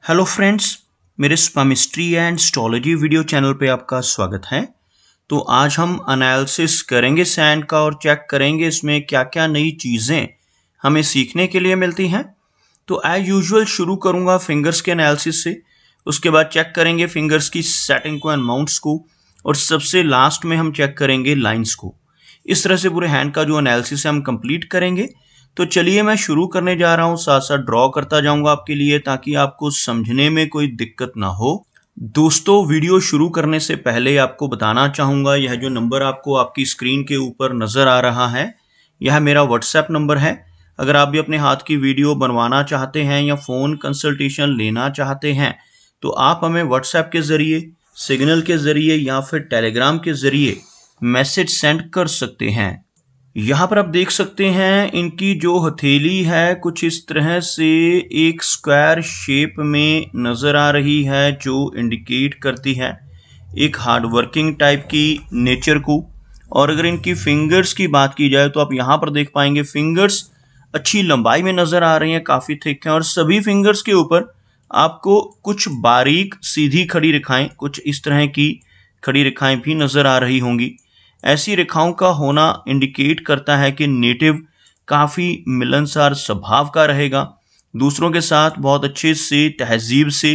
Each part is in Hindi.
हेलो फ्रेंड्स, मेरे स्पामिस्ट्री एंड एस्ट्रोलॉजी वीडियो चैनल पे आपका स्वागत है। तो आज हम एनालिसिस करेंगे सैंड का और चेक करेंगे इसमें क्या क्या नई चीज़ें हमें सीखने के लिए मिलती हैं। तो एज यूजुअल शुरू करूंगा फिंगर्स के एनालिसिस से, उसके बाद चेक करेंगे फिंगर्स की सेटिंग को एंड माउंट्स को, और सबसे लास्ट में हम चेक करेंगे लाइंस को। इस तरह से पूरे हैंड का जो एनालिसिस है हम कंप्लीट करेंगे। तो चलिए मैं शुरू करने जा रहा हूँ, साथ साथ ड्रॉ करता जाऊंगा आपके लिए ताकि आपको समझने में कोई दिक्कत ना हो। दोस्तों, वीडियो शुरू करने से पहले आपको बताना चाहूँगा, यह जो नंबर आपको आपकी स्क्रीन के ऊपर नज़र आ रहा है, यह मेरा व्हाट्सएप नंबर है। अगर आप भी अपने हाथ की वीडियो बनवाना चाहते हैं या फ़ोन कंसल्टेशन लेना चाहते हैं तो आप हमें व्हाट्सएप के ज़रिए, सिग्नल के ज़रिए या फिर टेलीग्राम के ज़रिए मैसेज सेंड कर सकते हैं। यहाँ पर आप देख सकते हैं इनकी जो हथेली है कुछ इस तरह से एक स्क्वायर शेप में नज़र आ रही है, जो इंडिकेट करती है एक हार्ड वर्किंग टाइप की नेचर को। और अगर इनकी फिंगर्स की बात की जाए तो आप यहाँ पर देख पाएंगे फिंगर्स अच्छी लंबाई में नज़र आ रही हैं, काफ़ी थिक हैं, और सभी फिंगर्स के ऊपर आपको कुछ बारीक सीधी खड़ी रेखाएं, कुछ इस तरह की खड़ी रेखाएं भी नज़र आ रही होंगी। ऐसी रेखाओं का होना इंडिकेट करता है कि नेटिव काफ़ी मिलनसार स्वभाव का रहेगा, दूसरों के साथ बहुत अच्छे से तहजीब से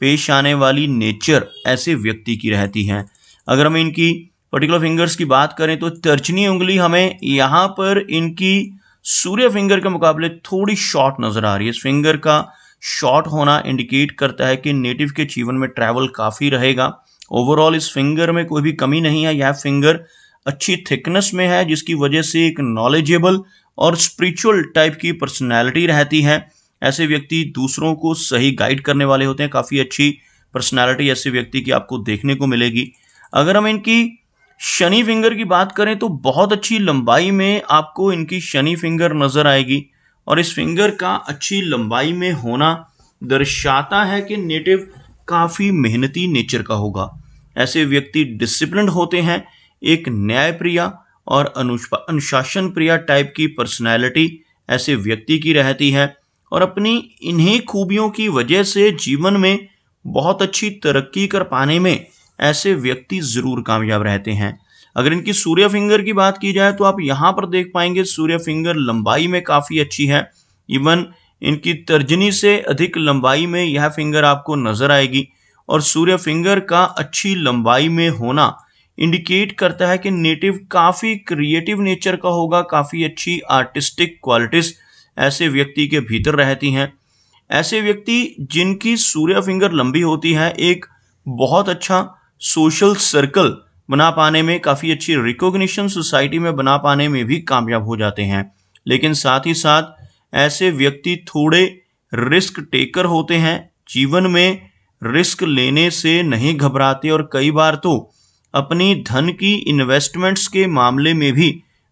पेश आने वाली नेचर ऐसे व्यक्ति की रहती है। अगर हम इनकी पर्टिकुलर फिंगर्स की बात करें तो तर्जनी उंगली हमें यहाँ पर इनकी सूर्य फिंगर के मुकाबले थोड़ी शॉर्ट नज़र आ रही है। इस फिंगर का शॉर्ट होना इंडिकेट करता है कि नेटिव के जीवन में ट्रैवल काफ़ी रहेगा। ओवरऑल इस फिंगर में कोई भी कमी नहीं है, यह फिंगर अच्छी थिकनेस में है, जिसकी वजह से एक नॉलेजेबल और स्पिरिचुअल टाइप की पर्सनैलिटी रहती है। ऐसे व्यक्ति दूसरों को सही गाइड करने वाले होते हैं। काफ़ी अच्छी पर्सनैलिटी ऐसे व्यक्ति की आपको देखने को मिलेगी। अगर हम इनकी शनि फिंगर की बात करें तो बहुत अच्छी लंबाई में आपको इनकी शनि फिंगर नज़र आएगी, और इस फिंगर का अच्छी लंबाई में होना दर्शाता है कि नेटिव काफ़ी मेहनती नेचर का होगा। ऐसे व्यक्ति डिसिप्लिन्ड होते हैं, एक न्यायप्रिय और अनुशासन प्रिय टाइप की पर्सनैलिटी ऐसे व्यक्ति की रहती है, और अपनी इन्हीं खूबियों की वजह से जीवन में बहुत अच्छी तरक्की कर पाने में ऐसे व्यक्ति ज़रूर कामयाब रहते हैं। अगर इनकी सूर्य फिंगर की बात की जाए तो आप यहाँ पर देख पाएंगे सूर्य फिंगर लंबाई में काफ़ी अच्छी है। इवन इनकी तर्जनी से अधिक लंबाई में यह फिंगर आपको नज़र आएगी, और सूर्य फिंगर का अच्छी लंबाई में होना इंडिकेट करता है कि नेटिव काफ़ी क्रिएटिव नेचर का होगा, काफ़ी अच्छी आर्टिस्टिक क्वालिटीज़ ऐसे व्यक्ति के भीतर रहती हैं। ऐसे व्यक्ति जिनकी सूर्य फिंगर लंबी होती है एक बहुत अच्छा सोशल सर्कल बना पाने में, काफ़ी अच्छी रिकॉग्निशन सोसाइटी में बना पाने में भी कामयाब हो जाते हैं। लेकिन साथ ही साथ ऐसे व्यक्ति थोड़े रिस्क टेकर होते हैं, जीवन में रिस्क लेने से नहीं घबराते, और कई बार तो अपनी धन की इन्वेस्टमेंट्स के मामले में भी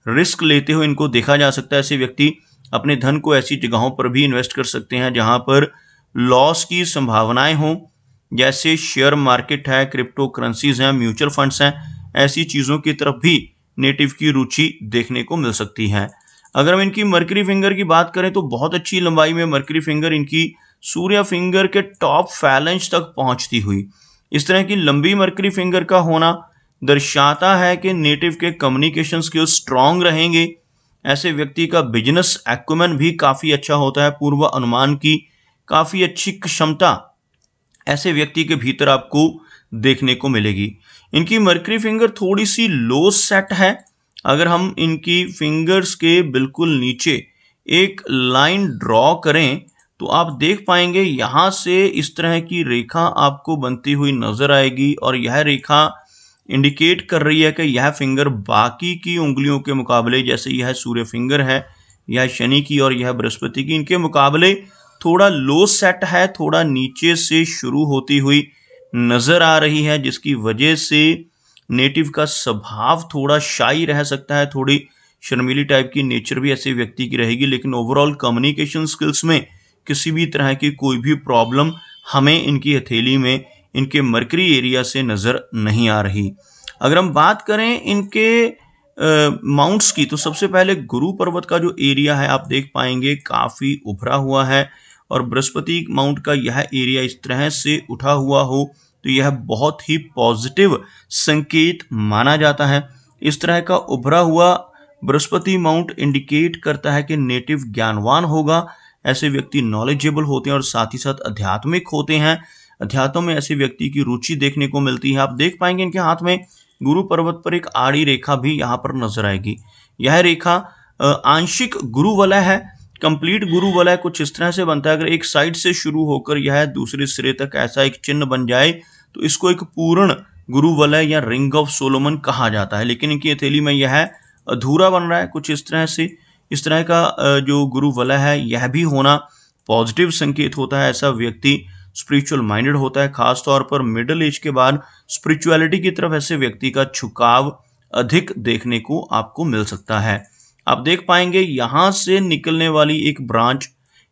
रिस्क लेते हुए इनको देखा जा सकता है। ऐसे व्यक्ति अपने धन को ऐसी जगहों पर भी इन्वेस्ट कर सकते हैं जहां पर लॉस की संभावनाएं हों, जैसे शेयर मार्केट है, क्रिप्टो करेंसीज हैं, म्यूचुअल फंड्स हैं। ऐसी चीज़ों की तरफ भी नेटिव की रुचि देखने को मिल सकती है। अगर हम इनकी मरकरी फिंगर की बात करें तो बहुत अच्छी लंबाई में मरकरी फिंगर इनकी सूर्य फिंगर के टॉप फैलेंज तक पहुंचती हुई, इस तरह की लंबी मरकरी फिंगर का होना दर्शाता है कि नेटिव के कम्युनिकेशन स्किल्स स्ट्रांग रहेंगे। ऐसे व्यक्ति का बिजनेस एक्यूमेन भी काफ़ी अच्छा होता है, पूर्व अनुमान की काफ़ी अच्छी क्षमता ऐसे व्यक्ति के भीतर आपको देखने को मिलेगी। इनकी मरकरी फिंगर थोड़ी सी लो सेट है। अगर हम इनकी फिंगर्स के बिल्कुल नीचे एक लाइन ड्रॉ करें तो आप देख पाएंगे यहाँ से इस तरह की रेखा आपको बनती हुई नज़र आएगी, और यह रेखा इंडिकेट कर रही है कि यह फिंगर बाकी की उंगलियों के मुकाबले, जैसे यह सूर्य फिंगर है, यह शनि की और यह बृहस्पति की, इनके मुकाबले थोड़ा लो सेट है, थोड़ा नीचे से शुरू होती हुई नज़र आ रही है, जिसकी वजह से नेटिव का स्वभाव थोड़ा शाई रह सकता है, थोड़ी शर्मीली टाइप की नेचर भी ऐसे व्यक्ति की रहेगी। लेकिन ओवरऑल कम्युनिकेशन स्किल्स में किसी भी तरह की कोई भी प्रॉब्लम हमें इनकी हथेली में, इनके मरकरी एरिया से नज़र नहीं आ रही। अगर हम बात करें इनके माउंट्स की तो सबसे पहले गुरु पर्वत का जो एरिया है आप देख पाएंगे काफ़ी उभरा हुआ है, और बृहस्पति माउंट का यह एरिया इस तरह से उठा हुआ हो तो यह बहुत ही पॉजिटिव संकेत माना जाता है। इस तरह का उभरा हुआ बृहस्पति माउंट इंडिकेट करता है कि नेटिव ज्ञानवान होगा। ऐसे व्यक्ति नॉलेजेबल होते हैं और साथ ही साथ आध्यात्मिक होते हैं। अध्यात्म में ऐसे व्यक्ति की रुचि देखने को मिलती है। आप देख पाएंगे इनके हाथ में गुरु पर्वत पर एक आड़ी रेखा भी यहाँ पर नजर आएगी। यह रेखा आंशिक गुरु वलय है, कंप्लीट गुरु वलय कुछ इस तरह से बनता है। अगर एक साइड से शुरू होकर यह दूसरे सिरे तक ऐसा एक चिन्ह बन जाए तो इसको एक पूर्ण गुरु वलय या रिंग ऑफ सोलोमन कहा जाता है। लेकिन इनकी हथेली में यह अधूरा बन रहा है कुछ इस तरह से। इस तरह का जो गुरु वलय है यह भी होना पॉजिटिव संकेत होता है। ऐसा व्यक्ति स्पिरिचुअल माइंडेड होता है। खास तौर पर मिडिल एज के बाद स्पिरिचुअलिटी की तरफ ऐसे व्यक्ति का झुकाव अधिक देखने को आपको मिल सकता है। आप देख पाएंगे यहां से निकलने वाली एक ब्रांच,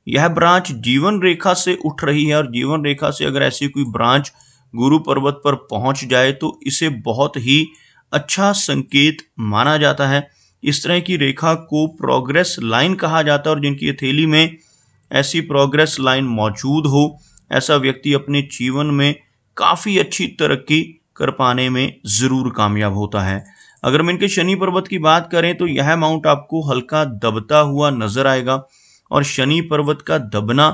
यह ब्रांच जीवन रेखा से उठ रही है और जीवन रेखा से अगर ऐसी कोई ब्रांच गुरु पर्वत पर पहुंच जाए तो इसे बहुत ही अच्छा संकेत माना जाता है। इस तरह की रेखा को प्रोग्रेस लाइन कहा जाता है और जिनकी हथेली में ऐसी प्रोग्रेस लाइन मौजूद हो ऐसा व्यक्ति अपने जीवन में काफी अच्छी तरक्की कर पाने में जरूर कामयाब होता है। अगर हम इनके शनि पर्वत की बात करें तो यह माउंट आपको हल्का दबता हुआ नजर आएगा और शनि पर्वत का दबना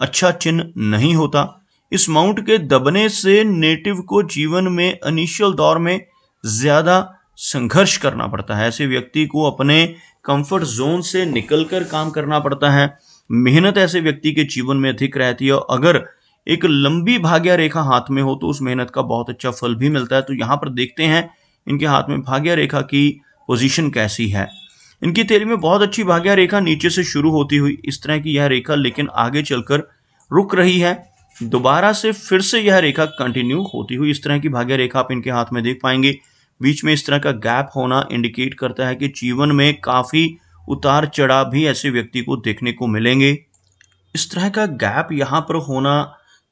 अच्छा चिन्ह नहीं होता। इस माउंट के दबने से नेटिव को जीवन में इनिशियल दौर में ज्यादा संघर्ष करना पड़ता है। ऐसे व्यक्ति को अपने कंफर्ट जोन से निकलकर काम करना पड़ता है। मेहनत ऐसे व्यक्ति के जीवन में अधिक रहती है और अगर एक लंबी भाग्य रेखा हाथ में हो तो उस मेहनत का बहुत अच्छा फल भी मिलता है। तो यहाँ पर देखते हैं इनके हाथ में भाग्य रेखा की पोजीशन कैसी है। इनकी हथेली में बहुत अच्छी भाग्य रेखा नीचे से शुरू होती हुई इस तरह की यह रेखा लेकिन आगे चलकर रुक रही है। दोबारा से फिर से यह रेखा कंटिन्यू होती हुई इस तरह की भाग्य रेखा आप इनके हाथ में देख पाएंगे। बीच में इस तरह का गैप होना इंडिकेट करता है कि जीवन में काफी उतार चढ़ाव भी ऐसे व्यक्ति को देखने को मिलेंगे। इस तरह का गैप यहाँ पर होना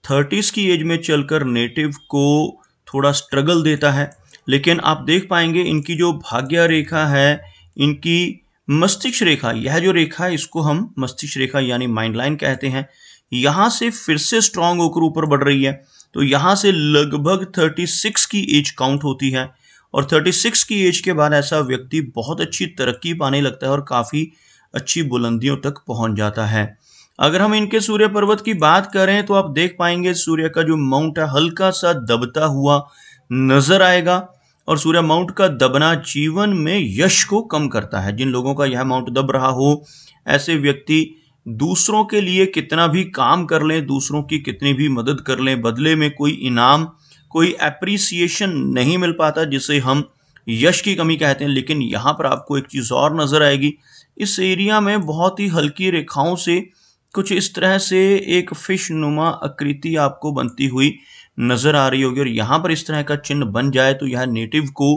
30s की एज में चलकर नेटिव को थोड़ा स्ट्रगल देता है। लेकिन आप देख पाएंगे इनकी जो भाग्य रेखा है, इनकी मस्तिष्क रेखा, यह जो रेखा है इसको हम मस्तिष्क रेखा यानी माइंड लाइन कहते हैं, यहाँ से फिर से स्ट्रांग होकर ऊपर बढ़ रही है। तो यहाँ से लगभग 36 की एज काउंट होती है और 36 की एज के बाद ऐसा व्यक्ति बहुत अच्छी तरक्की पाने लगता है और काफी अच्छी बुलंदियों तक पहुंच जाता है। अगर हम इनके सूर्य पर्वत की बात करें तो आप देख पाएंगे सूर्य का जो माउंट है हल्का सा दबता हुआ नजर आएगा और सूर्य माउंट का दबना जीवन में यश को कम करता है। जिन लोगों का यह माउंट दब रहा हो ऐसे व्यक्ति दूसरों के लिए कितना भी काम कर लें, दूसरों की कितनी भी मदद कर लें, बदले में कोई इनाम, कोई एप्रिसिएशन नहीं मिल पाता जिसे हम यश की कमी कहते हैं। लेकिन यहाँ पर आपको एक चीज और नजर आएगी, इस एरिया में बहुत ही हल्की रेखाओं से कुछ इस तरह से एक फिश नुमा आकृति आपको बनती हुई नजर आ रही होगी और यहाँ पर इस तरह का चिन्ह बन जाए तो यह नेटिव को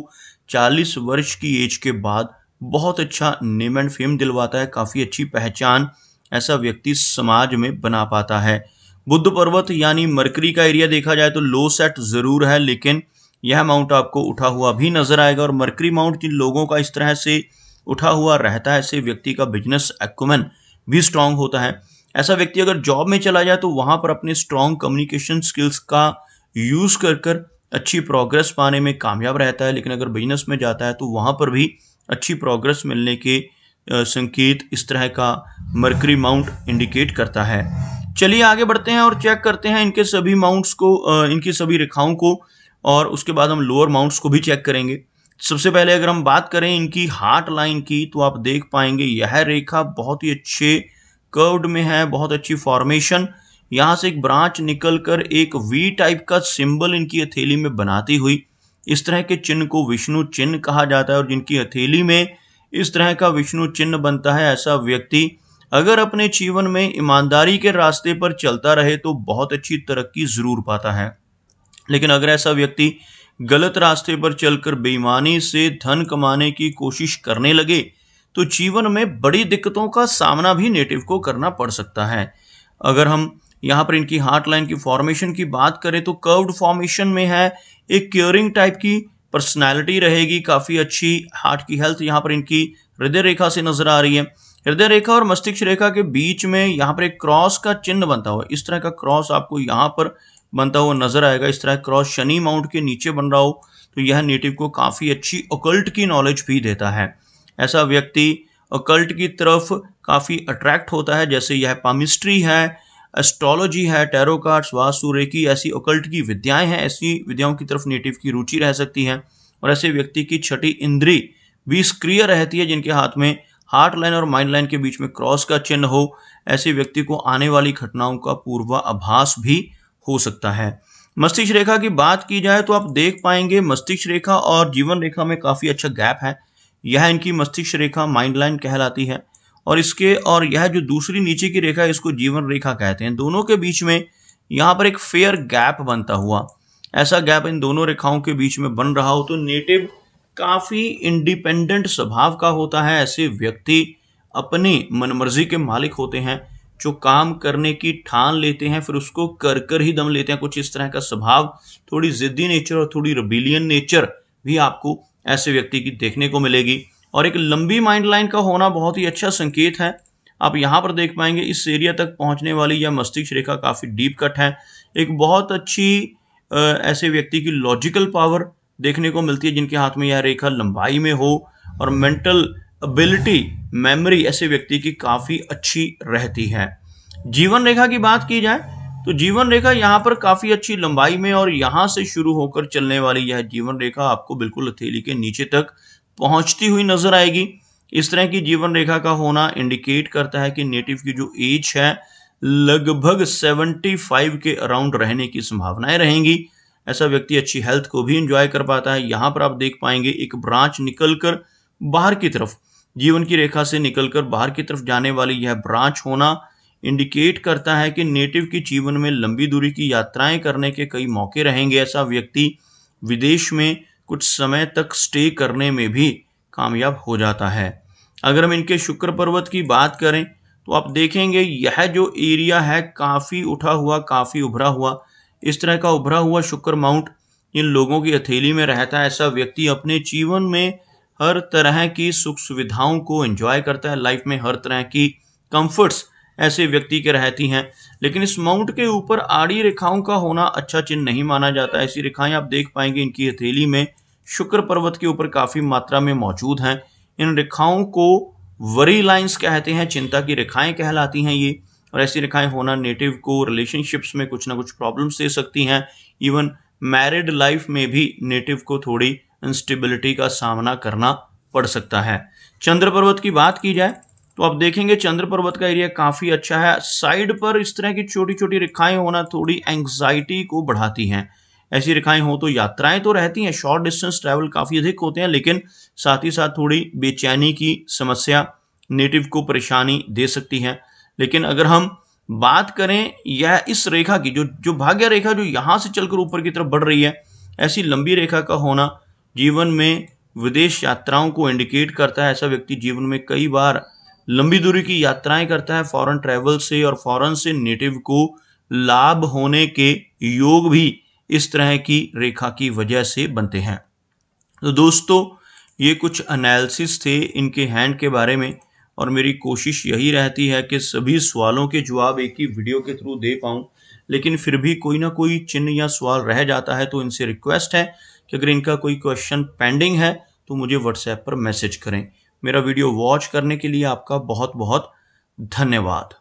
40 वर्ष की एज के बाद बहुत अच्छा नेम एंड फेम दिलवाता है। काफी अच्छी पहचान ऐसा व्यक्ति समाज में बना पाता है। बुध पर्वत यानी मरकरी का एरिया देखा जाए तो लो सेट जरूर है लेकिन यह माउंट आपको उठा हुआ भी नजर आएगा और मरकरी माउंट जिन लोगों का इस तरह से उठा हुआ रहता है ऐसे व्यक्ति का बिजनेस एक्यूमेन भी स्ट्रांग होता है। ऐसा व्यक्ति अगर जॉब में चला जाए तो वहां पर अपने स्ट्रांग कम्युनिकेशन स्किल्स का यूज कर अच्छी प्रोग्रेस पाने में कामयाब रहता है। लेकिन अगर बिजनेस में जाता है तो वहां पर भी अच्छी प्रोग्रेस मिलने के संकेत इस तरह का मरकरी माउंट इंडिकेट करता है। चलिए आगे बढ़ते हैं और चेक करते हैं इनके सभी माउंट्स को, इनकी सभी रेखाओं को और उसके बाद हम लोअर माउंट्स को भी चेक करेंगे। सबसे पहले अगर हम बात करें इनकी हार्ट लाइन की तो आप देख पाएंगे यह रेखा बहुत ही अच्छे कर्व्ड में है, बहुत अच्छी फॉर्मेशन। यहाँ से एक ब्रांच निकलकर एक वी टाइप का सिंबल इनकी हथेली में बनाती हुई इस तरह के चिन्ह को विष्णु चिन्ह कहा जाता है और जिनकी हथेली में इस तरह का विष्णु चिन्ह बनता है ऐसा व्यक्ति अगर अपने जीवन में ईमानदारी के रास्ते पर चलता रहे तो बहुत अच्छी तरक्की जरूर पाता है। लेकिन अगर ऐसा व्यक्ति गलत रास्ते पर चलकर बेईमानी से धन कमाने की कोशिश करने लगे तो जीवन में बड़ी दिक्कतों का सामना भी नेटिव को करना पड़ सकता है। अगर हम यहाँ पर इनकी हार्ट लाइन की फॉर्मेशन की बात करें तो कर्व्ड फॉर्मेशन में है, एक केयरिंग टाइप की पर्सनालिटी रहेगी, काफी अच्छी हार्ट की हेल्थ यहाँ पर इनकी हृदय रेखा से नजर आ रही है। हृदय रेखा और मस्तिष्क रेखा के बीच में यहाँ पर एक क्रॉस का चिन्ह बनता हुआ, इस तरह का क्रॉस आपको यहाँ पर बनता हुआ नजर आएगा। इस तरह क्रॉस शनि माउंट के नीचे बन रहा हो तो यह नेटिव को काफी अच्छी ऑकल्ट की नॉलेज भी देता है। ऐसा व्यक्ति ऑकल्ट की तरफ काफी अट्रैक्ट होता है, जैसे यह पामिस्ट्री है, एस्ट्रोलॉजी है, टैरो कार्ड्स, वास्तु रेकी, ऐसी ऑकल्ट की विद्याएं हैं। ऐसी विद्याओं की तरफ नेटिव की रुचि रह सकती है। और ऐसे व्यक्ति की छठी इंद्री भी सक्रिय रहती है, जिनके हाथ में हार्ट लाइन और माइंड लाइन के बीच में क्रॉस का चिन्ह हो। ऐसे व्यक्ति को आने वाली घटनाओं का पूर्वाभास भी हो सकता है। मस्तिष्क रेखा की बात की जाए तो आप देख पाएंगे मस्तिष्क रेखा और जीवन रेखा में काफी अच्छा गैप है। यह इनकी मस्तिष्क रेखा माइंड लाइन कहलाती है और यह जो दूसरी नीचे की रेखा है इसको जीवन रेखा कहते हैं। दोनों के बीच में यहाँ पर एक फेयर गैप बनता हुआ, ऐसा गैप इन दोनों रेखाओं के बीच में बन रहा हो तो नेटिव काफी इंडिपेंडेंट स्वभाव का होता है। ऐसे व्यक्ति अपनी मनमर्जी के मालिक होते हैं, जो काम करने की ठान लेते हैं फिर उसको कर कर ही दम लेते हैं। कुछ इस तरह का स्वभाव, थोड़ी जिद्दी नेचर और थोड़ी रिबेलियन नेचर भी आपको ऐसे व्यक्ति की देखने को मिलेगी। और एक लंबी माइंड लाइन का होना बहुत ही अच्छा संकेत है। आप यहाँ पर देख पाएंगे इस एरिया तक पहुंचने वाली यह मस्तिष्क रेखा काफी डीप कट है। एक बहुत अच्छी ऐसे व्यक्ति की लॉजिकल पावर देखने को मिलती है, जिनके हाथ में यह रेखा लंबाई में हो। और मेंटल एबिलिटी, मेमोरी ऐसे व्यक्ति की काफी अच्छी रहती है। जीवन रेखा की बात की जाए तो जीवन रेखा यहाँ पर काफी अच्छी लंबाई में और यहाँ से शुरू होकर चलने वाली यह जीवन रेखा आपको बिल्कुल हथेली के नीचे तक पहुंचती हुई नजर आएगी। इस तरह की जीवन रेखा का होना इंडिकेट करता है कि नेटिव की जो एज है लगभग 75 के अराउंड रहने की संभावनाएं रहेंगी। ऐसा व्यक्ति अच्छी हेल्थ को भी एंजॉय कर पाता है। यहाँ पर आप देख पाएंगे एक ब्रांच निकलकर बाहर की तरफ, जीवन की रेखा से निकलकर बाहर की तरफ जाने वाली यह ब्रांच होना इंडिकेट करता है कि नेटिव की जीवन में लंबी दूरी की यात्राएं करने के कई मौके रहेंगे। ऐसा व्यक्ति विदेश में कुछ समय तक स्टे करने में भी कामयाब हो जाता है। अगर हम इनके शुक्र पर्वत की बात करें तो आप देखेंगे यह जो एरिया है काफी उठा हुआ, काफी उभरा हुआ, इस तरह का उभरा हुआ शुक्र माउंट इन लोगों की हथेली में रहता है। ऐसा व्यक्ति अपने जीवन में हर तरह की सुख सुविधाओं को एंजॉय करता है। लाइफ में हर तरह की कंफर्ट्स ऐसे व्यक्ति के रहती हैं। लेकिन इस माउंट के ऊपर आड़ी रेखाओं का होना अच्छा चिन्ह नहीं माना जाता। ऐसी रेखाएं आप देख पाएंगे इनकी हथेली में शुक्र पर्वत के ऊपर काफी मात्रा में मौजूद हैं। इन रेखाओं को वरी लाइंस कहते हैं, चिंता की रेखाएं कहलाती हैं ये। और ऐसी रेखाएं होना नेटिव को रिलेशनशिप्स में कुछ ना कुछ प्रॉब्लम्स दे सकती हैं। इवन मैरिड लाइफ में भी नेटिव को थोड़ी इंस्टेबिलिटी का सामना करना पड़ सकता है। चंद्र पर्वत की बात की जाए तो आप देखेंगे चंद्र पर्वत का एरिया काफी अच्छा है। साइड पर इस तरह की छोटी छोटी रेखाएं होना थोड़ी एंग्जाइटी को बढ़ाती हैं। ऐसी रेखाएं हो तो यात्राएं तो रहती हैं, शॉर्ट डिस्टेंस ट्रैवल काफी अधिक होते हैं, लेकिन साथ ही साथ थोड़ी बेचैनी की समस्या नेटिव को परेशानी दे सकती है। लेकिन अगर हम बात करें यह इस रेखा की, जो भाग्य रेखा जो यहाँ से चलकर ऊपर की तरफ बढ़ रही है, ऐसी लंबी रेखा का होना जीवन में विदेश यात्राओं को इंडिकेट करता है। ऐसा व्यक्ति जीवन में कई बार लंबी दूरी की यात्राएं करता है। फॉरेन ट्रैवल से और फॉरेन से नेटिव को लाभ होने के योग भी इस तरह की रेखा की वजह से बनते हैं। तो दोस्तों, ये कुछ एनालिसिस थे इनके हैंड के बारे में और मेरी कोशिश यही रहती है कि सभी सवालों के जवाब एक ही वीडियो के थ्रू दे पाऊँ। लेकिन फिर भी कोई ना कोई चिन्ह या सवाल रह जाता है, तो इनसे रिक्वेस्ट है कि अगर इनका कोई क्वेश्चन पेंडिंग है तो मुझे व्हाट्सएप पर मैसेज करें। मेरा वीडियो वॉच करने के लिए आपका बहुत बहुत धन्यवाद।